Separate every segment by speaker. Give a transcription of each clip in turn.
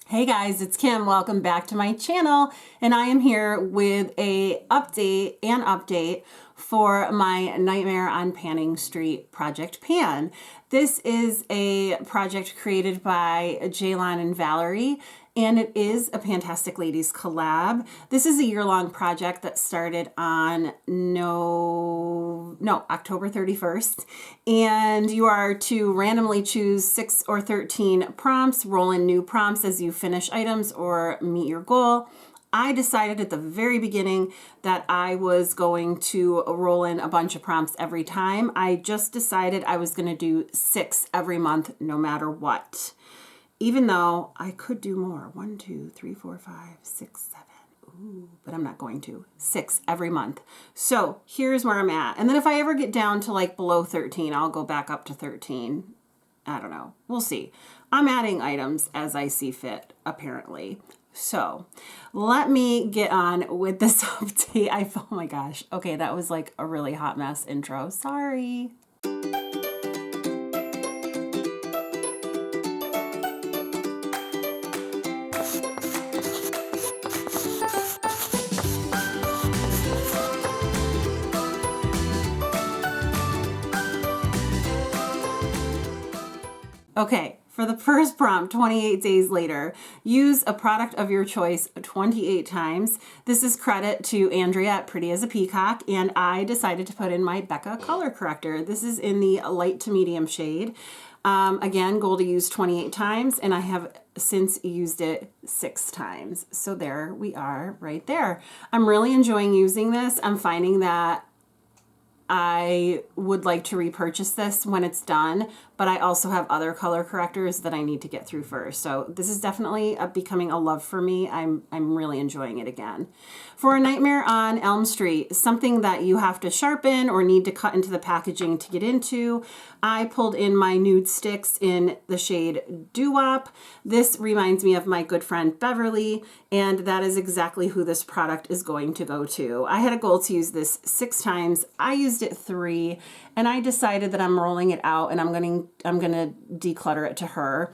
Speaker 1: Hey guys, it's Kim. Welcome back to my channel, and I am here with an update for my Nightmare on Panning Street Project Pan. This is a project created by Jaylon and Valerie, and it is a Fantastic Ladies collab. This is a year-long project that started on October 31st, and you are to randomly choose 6 or 13 prompts, roll in new prompts as you finish items or meet your goal. I decided at the very beginning that I was going to roll in a bunch of prompts every time. I just decided I was going to do 6 every month, no matter what. Even though I could do more. 1, 2, 3, 4, 5, 6, 7. Ooh, but I'm not going to. 6 every month. So here's where I'm at. And then if I ever get down to like below 13, I'll go back up to 13. I don't know. We'll see. I'm adding items as I see fit, apparently. So let me get on with this update. Oh my gosh. Okay, that was like a really hot mess intro. Sorry. Okay, for the first prompt, 28 days later, use a product of your choice 28 times. This is credit to Andrea at Pretty as a Peacock, and I decided to put in my Becca color corrector. This is in the light to medium shade. Again, goal to use 28 times, and I have since used it 6 times. So there we are right there. I'm really enjoying using this. I'm finding that I would like to repurchase this when it's done, but I also have other color correctors that I need to get through first. So this is definitely becoming a love for me. I'm really enjoying it again. For a Nightmare on Elm Street, something that you have to sharpen or need to cut into the packaging to get into, I pulled in my nude sticks in the shade Doo-Wop. This reminds me of my good friend Beverly, and that is exactly who this product is going to go to. I had a goal to use this 6 times. I used it 3, and I decided that I'm rolling it out and I'm gonna declutter it to her.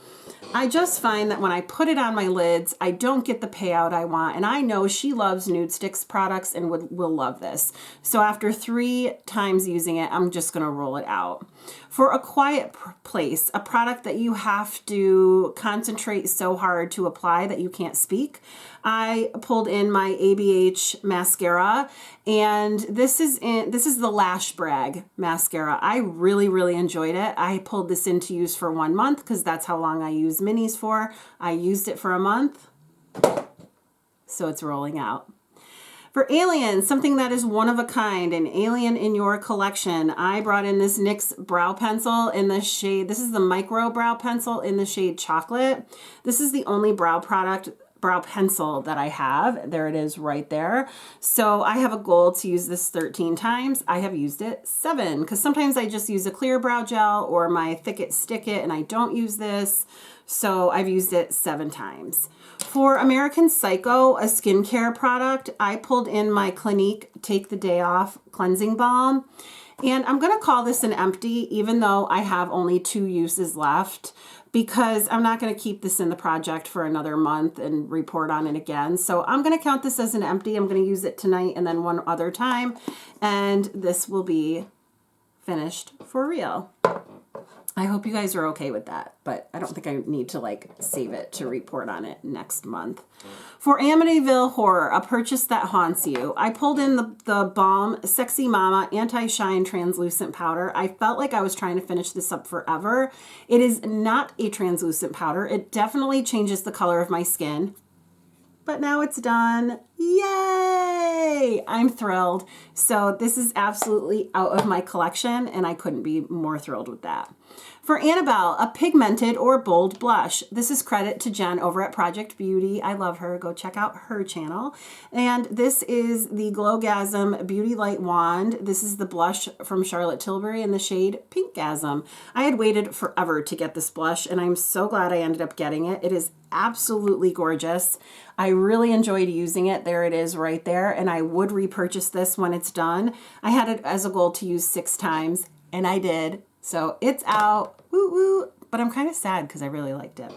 Speaker 1: I just find that when I put it on my lids, I don't get the payout I want, and I know she loves nude sticks products and will love this. So after 3 times using it, I'm just gonna roll it out. For a quiet place, a product that you have to concentrate so hard to apply that you can't speak, I pulled in my ABH mascara, and this is the Lash Brag mascara. I really enjoyed it. I pulled this in to use for 1 month because that's how long I use minis for. I used it for a month, so it's rolling out. For Alien, something that is one of a kind, an alien in your collection, I brought in this NYX brow pencil in the shade, this is the micro brow pencil in the shade Chocolate. This is the only brow pencil that I have. There it is right there. So I have a goal to use this 13 times. I have used it 7 because sometimes I just use a clear brow gel or my Thick It Stick It and I don't use this. So I've used it 7 times. For American Psycho, a skincare product, I pulled in my Clinique Take the Day Off Cleansing Balm. And I'm going to call this an empty, even though I have only 2 uses left, because I'm not going to keep this in the project for another month and report on it again. So I'm going to count this as an empty. I'm going to use it tonight and then one other time, and this will be finished for real. I hope you guys are okay with that, but I don't think I need to like save it to report on it next month. For Amityville Horror, a purchase that haunts you, I pulled in the Balm Sexy Mama Anti-Shine Translucent Powder. I felt like I was trying to finish this up forever. It is not a translucent powder. It definitely changes the color of my skin, but now it's done. Yay! I'm thrilled. So this is absolutely out of my collection, and I couldn't be more thrilled with that. For Annabelle, a pigmented or bold blush. This is credit to Jen over at Project Beauty. I love her. Go check out her channel. And this is the Glowgasm Beauty Light Wand. This is the blush from Charlotte Tilbury in the shade Pinkgasm. I had waited forever to get this blush, and I'm so glad I ended up getting it. It is absolutely gorgeous. I really enjoyed using it. There it is right there, and I would repurchase this when it's done. I had it as a goal to use 6 times, and I did. So it's out, woo woo, but I'm kind of sad because I really liked it.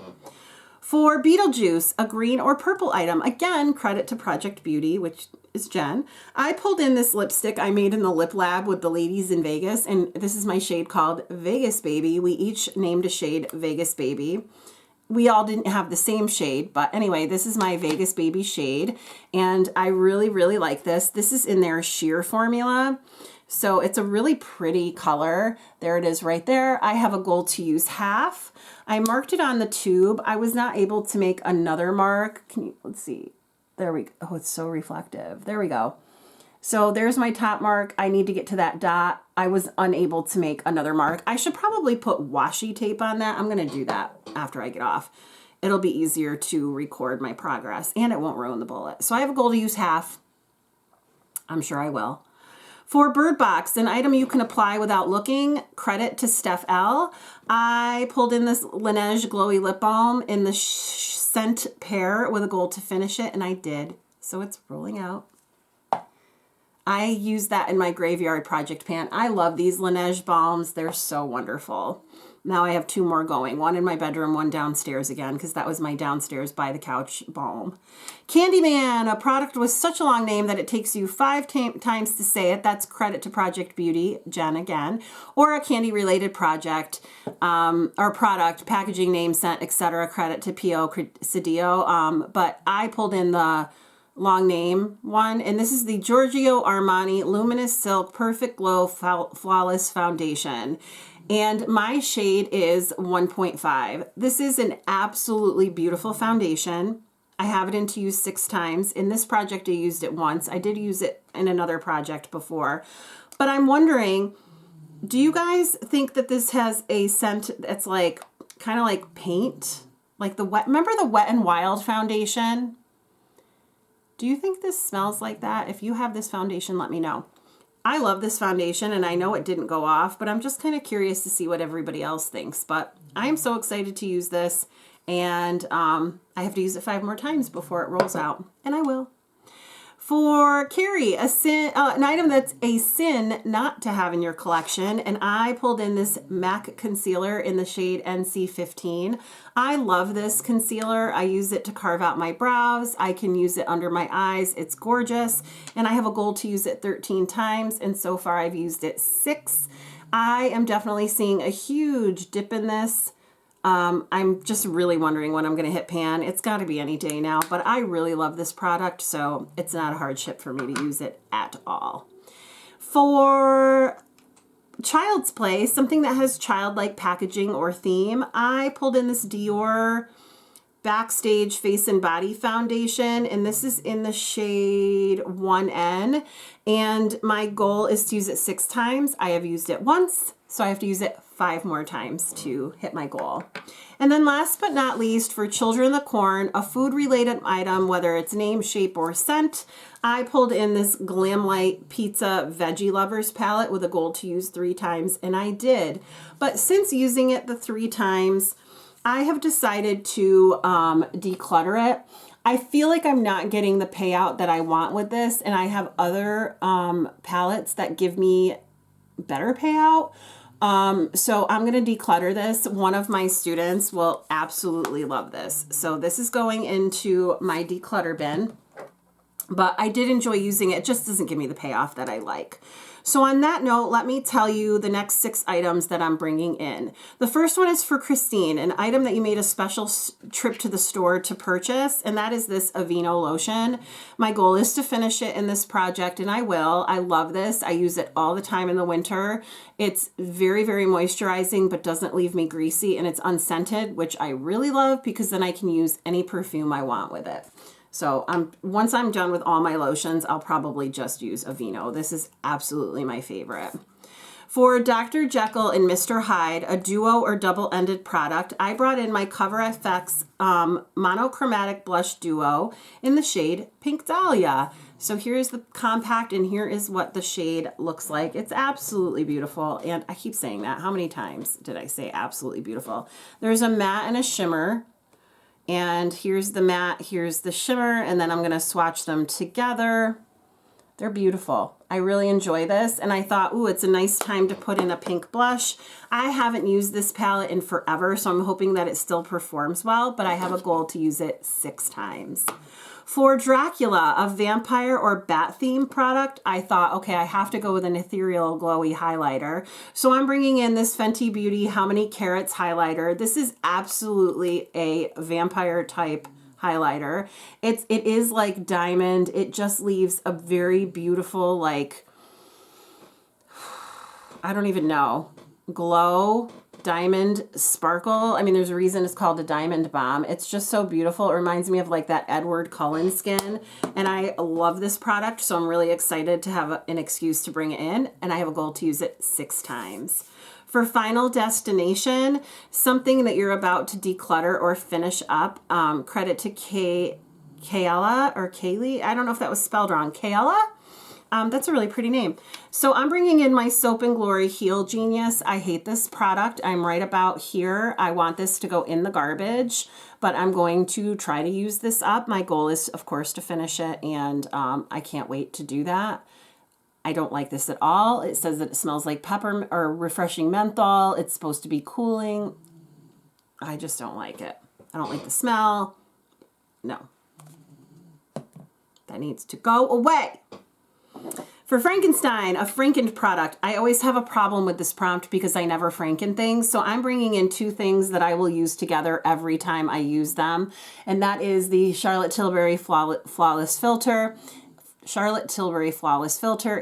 Speaker 1: For Beetlejuice, a green or purple item, again, credit to Project Beauty, which is Jen. I pulled in this lipstick I made in the lip lab with the ladies in Vegas, and this is my shade called Vegas Baby. We each named a shade Vegas Baby. We all didn't have the same shade, but anyway, this is my Vegas Baby shade, and I really, really like this. This is in their sheer formula, so it's a really pretty color. There it is right there. I have a goal to use half. I marked it on the tube. I was not able to make another mark. Let's see. There we go. Oh, it's so reflective. There we go. So there's my top mark. I need to get to that dot. I was unable to make another mark. I should probably put washi tape on that. I'm going to do that after I get off. It'll be easier to record my progress and it won't ruin the bullet. So I have a goal to use half. I'm sure I will. For Bird Box, an item you can apply without looking, credit to Steph L. I pulled in this Laneige Glowy Lip Balm in the scent pear with a goal to finish it, and I did. So it's rolling out. I use that in my graveyard project pan. I love these Laneige balms. They're so wonderful. Now I have 2 more going. One in my bedroom, one downstairs again, because that was my downstairs by the couch balm. Candyman, a product with such a long name that it takes you 5 times to say it. That's credit to Project Beauty, Jen again. Or a candy-related project or product, packaging name, scent, etc. Credit to P.O. Cedillo. But I pulled in the long name one, and this is the Giorgio Armani Luminous Silk Perfect Glow Flawless Foundation. And my shade is 1.5. This is an absolutely beautiful foundation. I have it in to use 6 times. In this project, I used it once. I did use it in another project before. But I'm wondering, do you guys think that this has a scent that's like, kind of like paint? Like the wet, remember the Wet n Wild foundation? Do you think this smells like that? If you have this foundation, let me know. I love this foundation, and I know it didn't go off, but I'm just kind of curious to see what everybody else thinks. But I am so excited to use this, and I have to use it 5 more times before it rolls out, and I will. For Carrie, an item that's a sin not to have in your collection, and I pulled in this MAC concealer in the shade NC15. I love this concealer. I use it to carve out my brows. I can use it under my eyes. It's gorgeous, and I have a goal to use it 13 times, and so far I've used it 6. I am definitely seeing a huge dip in this. I'm just really wondering when I'm going to hit pan. It's got to be any day now, but I really love this product, so it's not a hardship for me to use it at all. For Child's Play, something that has childlike packaging or theme, I pulled in this Dior Backstage Face and Body Foundation, and this is in the shade 1N, and my goal is to use it 6 times. I have used it once, so I have to use it 5 more times to hit my goal. And then last but not least, for Children of the Corn, a food-related item, whether it's name, shape, or scent, I pulled in this Glamlight Pizza Veggie Lovers palette with a goal to use 3 times, and I did. But since using it the 3 times, I have decided to declutter it. I feel like I'm not getting the payout that I want with this, and I have other palettes that give me better payout. So I'm going to declutter this. One of my students will absolutely love this. So this is going into my declutter bin, but I did enjoy using it. It just doesn't give me the payoff that I like. So on that note, let me tell you the next 6 items that I'm bringing in. The first one is for Christine, an item that you made a special trip to the store to purchase, and that is this Avene lotion. My goal is to finish it in this project, and I will. I love this. I use it all the time in the winter. It's very, very moisturizing, but doesn't leave me greasy, and it's unscented, which I really love because then I can use any perfume I want with it. So once I'm done with all my lotions, I'll probably just use Avene. This is absolutely my favorite. For Dr. Jekyll and Mr. Hyde, a duo or double-ended product, I brought in my Cover FX monochromatic blush duo in the shade Pink Dahlia. So here's the compact, and here is what the shade looks like. It's absolutely beautiful, and I keep saying that. How many times did I say absolutely beautiful? There's a matte and a shimmer. And here's the matte, here's the shimmer, and then I'm going to swatch them together. They're beautiful. I really enjoy this. And I thought, ooh, it's a nice time to put in a pink blush. I haven't used this palette in forever, so I'm hoping that it still performs well, but I have a goal to use it 6 times. For Dracula, a vampire or bat theme product, I thought, okay, I have to go with an ethereal glowy highlighter. So I'm bringing in this Fenty Beauty How Many Carats highlighter. This is absolutely a vampire type highlighter. It is like diamond. It just leaves a very beautiful, like, I don't even know, glow, diamond sparkle. I mean, there's a reason it's called a diamond bomb. It's just so beautiful. It reminds me of like that Edward Cullen skin. And I love this product, so I'm really excited to have an excuse to bring it in. And I have a goal to use it 6 times. For Final Destination, something that you're about to declutter or finish up, credit to Kayla or Kaylee. I don't know if that was spelled wrong. Kayla? That's a really pretty name. So I'm bringing in my Soap and Glory Heal Genius. I hate this product. I'm right about here. I want this to go in the garbage, but I'm going to try to use this up. My goal is, of course, to finish it, and I can't wait to do that. I don't like this at all. It says that it smells like peppermint or refreshing menthol. It's supposed to be cooling. I just don't like it. I don't like the smell. No. That needs to go away. For Frankenstein, a Frankened product. I always have a problem with this prompt because I never Franken things. So I'm bringing in 2 things that I will use together every time I use them. And that is the Charlotte Tilbury Flawless Filter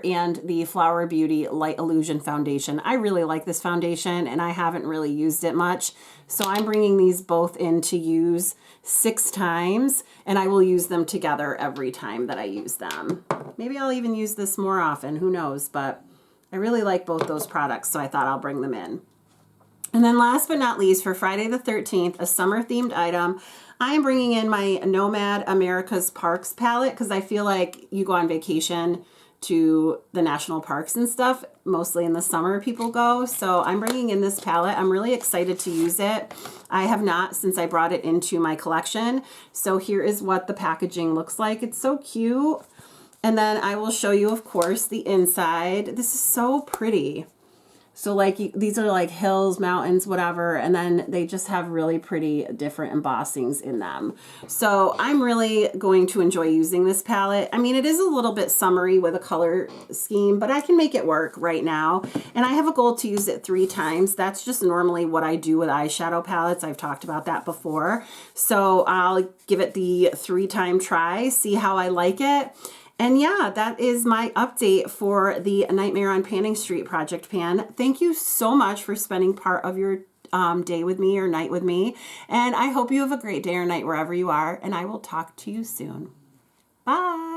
Speaker 1: and the Flower Beauty Light Illusion Foundation. I really like this foundation and I haven't really used it much. So I'm bringing these both in to use 6 times, and I will use them together every time that I use them. Maybe I'll even use this more often, who knows, but I really like both those products, so I thought I'll bring them in. And then last but not least, for Friday the 13th, a summer themed item, I'm bringing in my Nomad America's Parks palette because I feel like you go on vacation to the national parks and stuff. Mostly in the summer people go. So I'm bringing in this palette. I'm really excited to use it. I have not since I brought it into my collection. So here is what the packaging looks like. It's so cute. And then I will show you, of course, the inside. This is so pretty. So like these are like hills, mountains, whatever, and then they just have really pretty different embossings in them. So I'm really going to enjoy using this palette. I mean, it is a little bit summery with a color scheme, but I can make it work right now. And I have a goal to use it 3 times. That's just normally what I do with eyeshadow palettes. I've talked about that before. So I'll give it the 3-time try, see how I like it. And yeah, that is my update for the Nightmare on Panning Street project pan. Thank you so much for spending part of your day with me or night with me. And I hope you have a great day or night wherever you are. And I will talk to you soon. Bye.